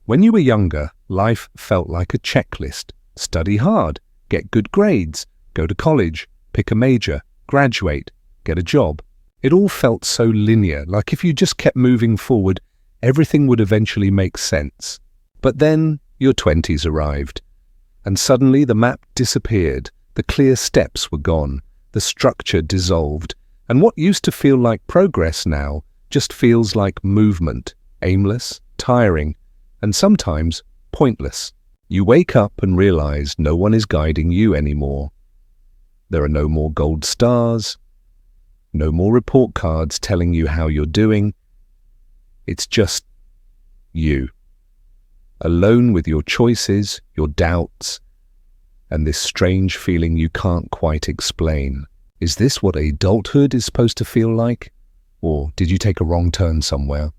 When you were younger, life felt like a checklist. Study hard, get good grades, go to college, pick a major, graduate, get a job. It all felt so linear, like if you just kept moving forward, everything would eventually make sense. But then your 20s arrived, and suddenly the map disappeared, the clear steps were gone, the structure dissolved, and what used to feel like progress now just feels like movement, aimless, tiring, and sometimes pointless. You wake up and realize no one is guiding you anymore. There are no more gold stars, no more report cards telling you how you're doing. It's just you, alone with your choices, your doubts, and this strange feeling you can't quite explain. Is this what adulthood is supposed to feel like? Or did you take a wrong turn somewhere?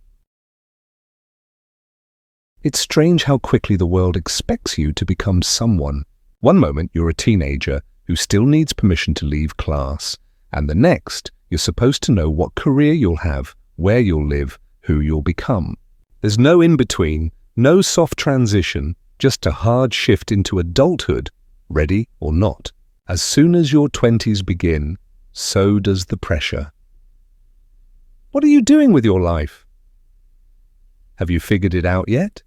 It's strange how quickly the world expects you to become someone. One moment you're a teenager who still needs permission to leave class, and the next you're supposed to know what career you'll have, where you'll live, who you'll become. There's no in-between, no soft transition, just a hard shift into adulthood, ready or not. As soon as your 20s begin, so does the pressure. What are you doing with your life? Have you figured it out yet?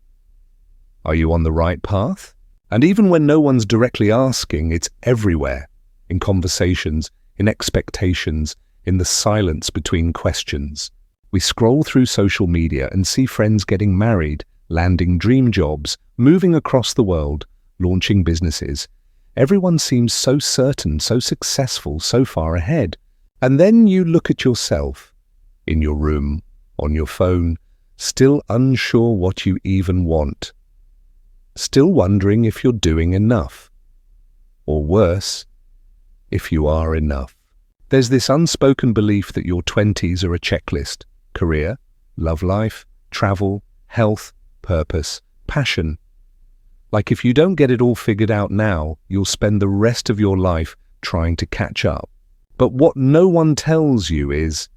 Are you on the right path? And even when no one's directly asking, it's everywhere, in conversations, in expectations, in the silence between questions. We scroll through social media and see friends getting married, landing dream jobs, moving across the world, launching businesses. Everyone seems so certain, so successful, so far ahead. And then you look at yourself, in your room, on your phone, still unsure what you even want. Still wondering if you're doing enough. Or worse, if you are enough. There's this unspoken belief that your 20s are a checklist. Career, love life, travel, health, purpose, passion. Like if you don't get it all figured out now, you'll spend the rest of your life trying to catch up. But what no one tells you is,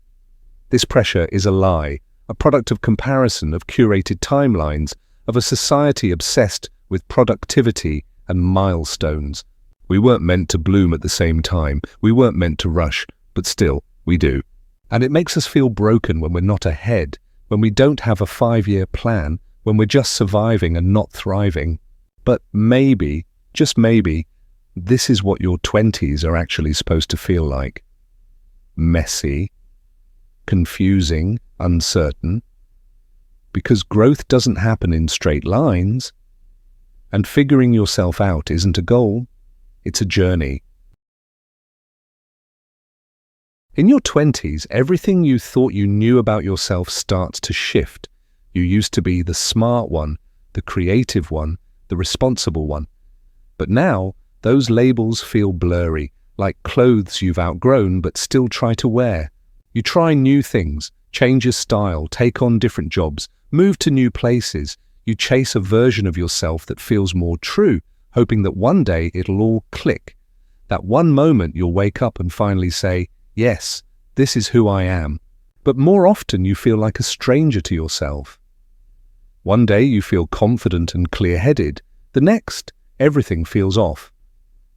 this pressure is a lie, a product of comparison, of curated timelines, of a society obsessed with productivity and milestones. We weren't meant to bloom at the same time. We weren't meant to rush, but still, we do. And it makes us feel broken when we're not ahead, when we don't have a 5-year plan, when we're just surviving and not thriving. But maybe, just maybe, this is what your 20s are actually supposed to feel like. Messy, confusing, uncertain. Because growth doesn't happen in straight lines, and figuring yourself out isn't a goal, it's a journey. In your 20s, everything you thought you knew about yourself starts to shift. You used to be the smart one, the creative one, the responsible one. But now, those labels feel blurry, like clothes you've outgrown but still try to wear. You try new things, change your style, take on different jobs, move to new places. You chase a version of yourself that feels more true, hoping that one day it'll all click. That one moment you'll wake up and finally say, yes, this is who I am. But more often you feel like a stranger to yourself. One day you feel confident and clear-headed. The next, everything feels off,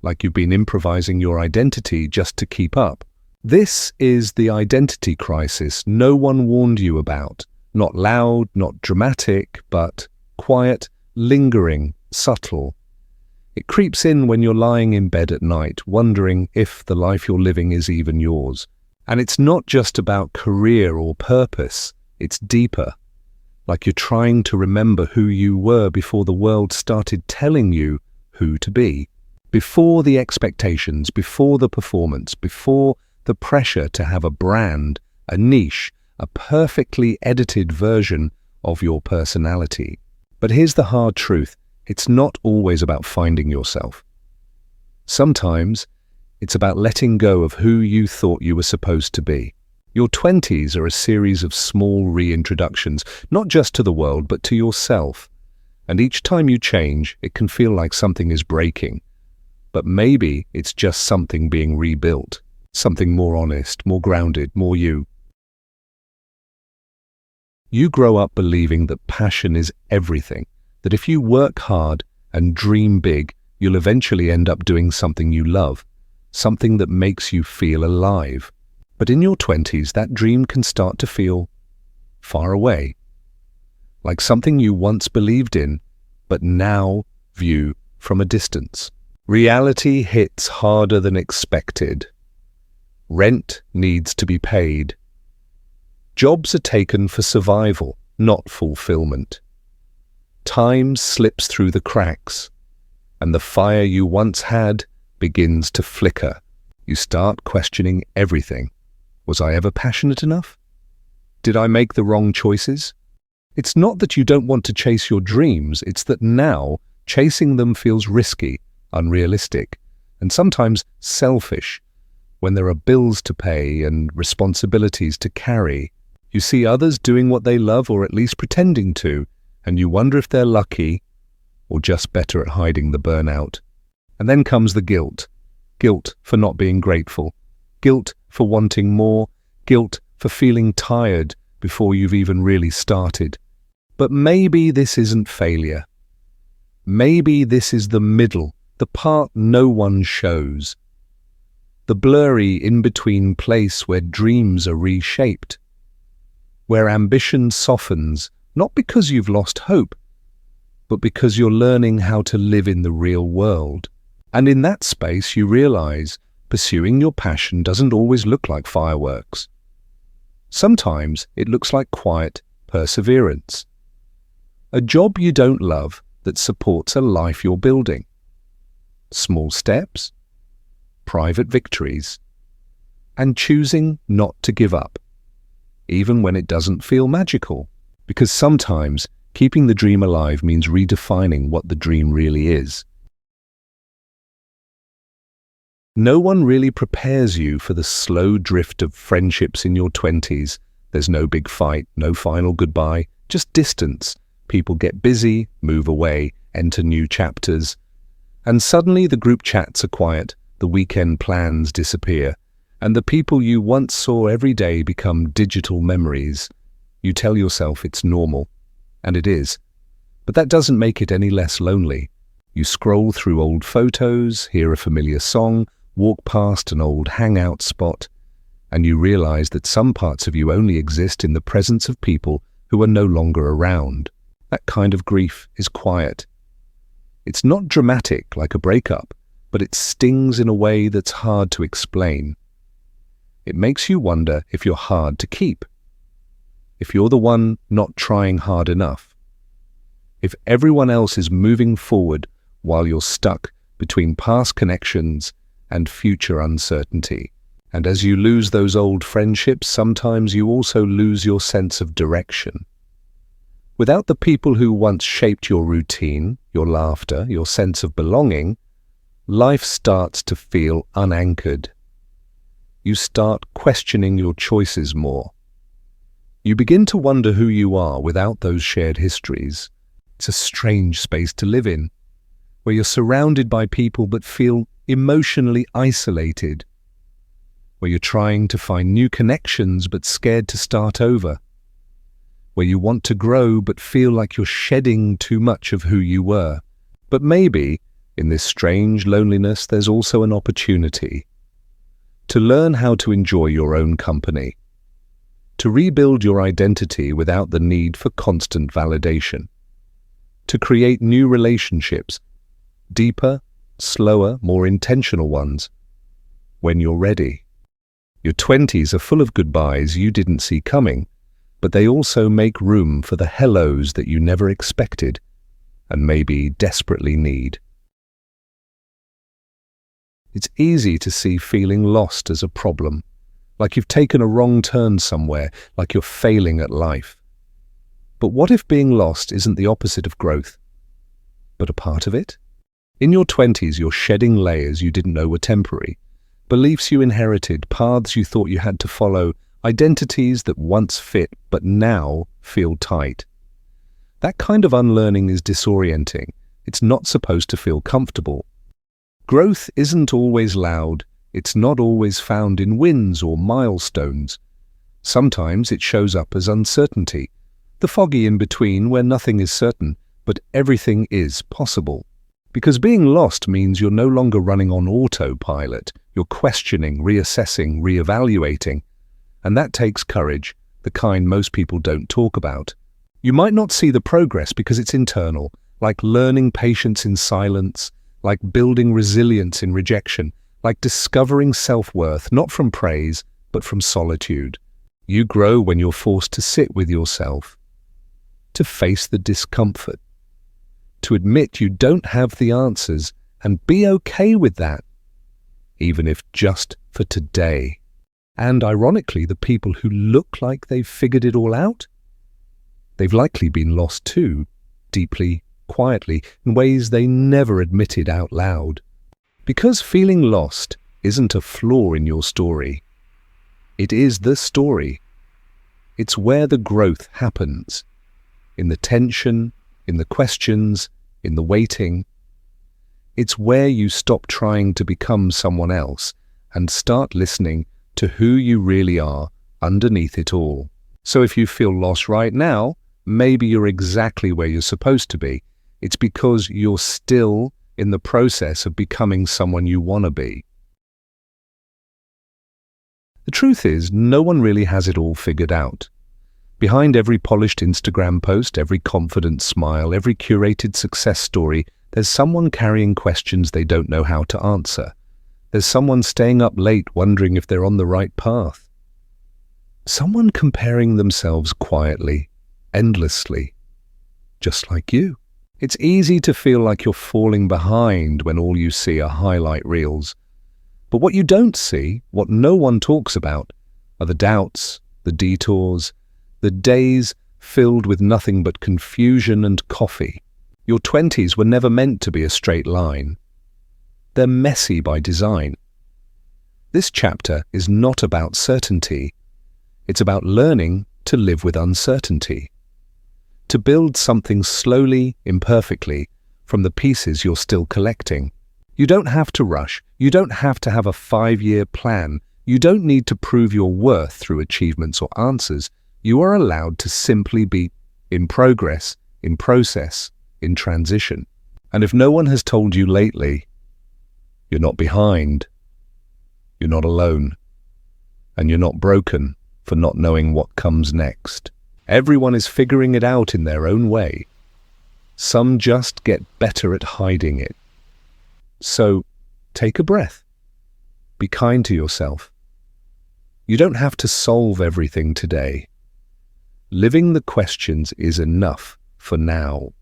like you've been improvising your identity just to keep up. This is the identity crisis no one warned you about. Not loud, not dramatic, but quiet, lingering, subtle. It creeps in when you're lying in bed at night, wondering if the life you're living is even yours. And it's not just about career or purpose, it's deeper. Like you're trying to remember who you were before the world started telling you who to be. Before the expectations, before the performance, before the pressure to have a brand, a niche, a perfectly edited version of your personality. But here's the hard truth. It's not always about finding yourself. Sometimes it's about letting go of who you thought you were supposed to be. Your 20s are a series of small reintroductions, not just to the world, but to yourself. And each time you change, it can feel like something is breaking. But maybe it's just something being rebuilt, something more honest, more grounded, more you. You grow up believing that passion is everything, that if you work hard and dream big, you'll eventually end up doing something you love, something that makes you feel alive. But in your 20s, that dream can start to feel far away, like something you once believed in, but now view from a distance. Reality hits harder than expected. Rent needs to be paid. Jobs are taken for survival, not fulfillment. Time slips through the cracks, and the fire you once had begins to flicker. You start questioning everything. Was I ever passionate enough? Did I make the wrong choices? It's not that you don't want to chase your dreams, it's that now chasing them feels risky, unrealistic, and sometimes selfish. When there are bills to pay and responsibilities to carry, you see others doing what they love, or at least pretending to, and you wonder if they're lucky or just better at hiding the burnout. And then comes the guilt. Guilt for not being grateful. Guilt for wanting more. Guilt for feeling tired before you've even really started. But maybe this isn't failure. Maybe this is the middle, the part no one shows. The blurry in-between place where dreams are reshaped. Where ambition softens, not because you've lost hope, but because you're learning how to live in the real world. And in that space you realize pursuing your passion doesn't always look like fireworks. Sometimes it looks like quiet perseverance. A job you don't love that supports a life you're building. Small steps, private victories, and choosing not to give up, even when it doesn't feel magical. Because sometimes keeping the dream alive means redefining what the dream really is. No one really prepares you for the slow drift of friendships in your 20s. There's no big fight, no final goodbye, just distance. People get busy, move away, enter new chapters. And suddenly the group chats are quiet, the weekend plans disappear, and the people you once saw every day become digital memories. You tell yourself it's normal, and it is. But that doesn't make it any less lonely. You scroll through old photos, hear a familiar song, walk past an old hangout spot, and you realize that some parts of you only exist in the presence of people who are no longer around. That kind of grief is quiet. It's not dramatic like a breakup, but it stings in a way that's hard to explain. It makes you wonder if you're hard to keep. If you're the one not trying hard enough. If everyone else is moving forward while you're stuck between past connections and future uncertainty. And as you lose those old friendships, sometimes you also lose your sense of direction. Without the people who once shaped your routine, your laughter, your sense of belonging, life starts to feel unanchored. You start questioning your choices more. You begin to wonder who you are without those shared histories. It's a strange space to live in, where you're surrounded by people but feel emotionally isolated, where you're trying to find new connections but scared to start over, where you want to grow but feel like you're shedding too much of who you were. But maybe, in this strange loneliness, there's also an opportunity to learn how to enjoy your own company, to rebuild your identity without the need for constant validation, to create new relationships, deeper, slower, more intentional ones, when you're ready. Your 20s are full of goodbyes you didn't see coming, but they also make room for the hellos that you never expected and maybe desperately need. It's easy to see feeling lost as a problem, like you've taken a wrong turn somewhere, like you're failing at life. But what if being lost isn't the opposite of growth, but a part of it? In your 20s, you're shedding layers you didn't know were temporary, beliefs you inherited, paths you thought you had to follow, identities that once fit but now feel tight. That kind of unlearning is disorienting. It's not supposed to feel comfortable. Growth isn't always loud. It's not always found in wins or milestones. Sometimes it shows up as uncertainty, the foggy in-between where nothing is certain, but everything is possible. Because being lost means you're no longer running on autopilot. You're questioning, reassessing, reevaluating. And that takes courage, the kind most people don't talk about. You might not see the progress because it's internal, like learning patience in silence, like building resilience in rejection, like discovering self-worth, not from praise, but from solitude. You grow when you're forced to sit with yourself, to face the discomfort, to admit you don't have the answers and be okay with that, even if just for today. And ironically, the people who look like they've figured it all out, they've likely been lost too, deeply, quietly, in ways they never admitted out loud. Because feeling lost isn't a flaw in your story. It is the story. It's where the growth happens. In the tension, in the questions, in the waiting. It's where you stop trying to become someone else and start listening to who you really are underneath it all. So if you feel lost right now, maybe you're exactly where you're supposed to be. It's because you're still in the process of becoming someone you want to be. The truth is, no one really has it all figured out. Behind every polished Instagram post, every confident smile, every curated success story, there's someone carrying questions they don't know how to answer. There's someone staying up late wondering if they're on the right path. Someone comparing themselves quietly, endlessly, just like you. It's easy to feel like you're falling behind when all you see are highlight reels. But what you don't see, what no one talks about, are the doubts, the detours, the days filled with nothing but confusion and coffee. Your 20s were never meant to be a straight line. They're messy by design. This chapter is not about certainty. It's about learning to live with uncertainty. To build something slowly, imperfectly, from the pieces you're still collecting. You don't have to rush. You don't have to have a 5-year plan. You don't need to prove your worth through achievements or answers. You are allowed to simply be in progress, in process, in transition. And if no one has told you lately, you're not behind, you're not alone, and you're not broken for not knowing what comes next. Everyone is figuring it out in their own way. Some just get better at hiding it. So, take a breath. Be kind to yourself. You don't have to solve everything today. Living the questions is enough for now.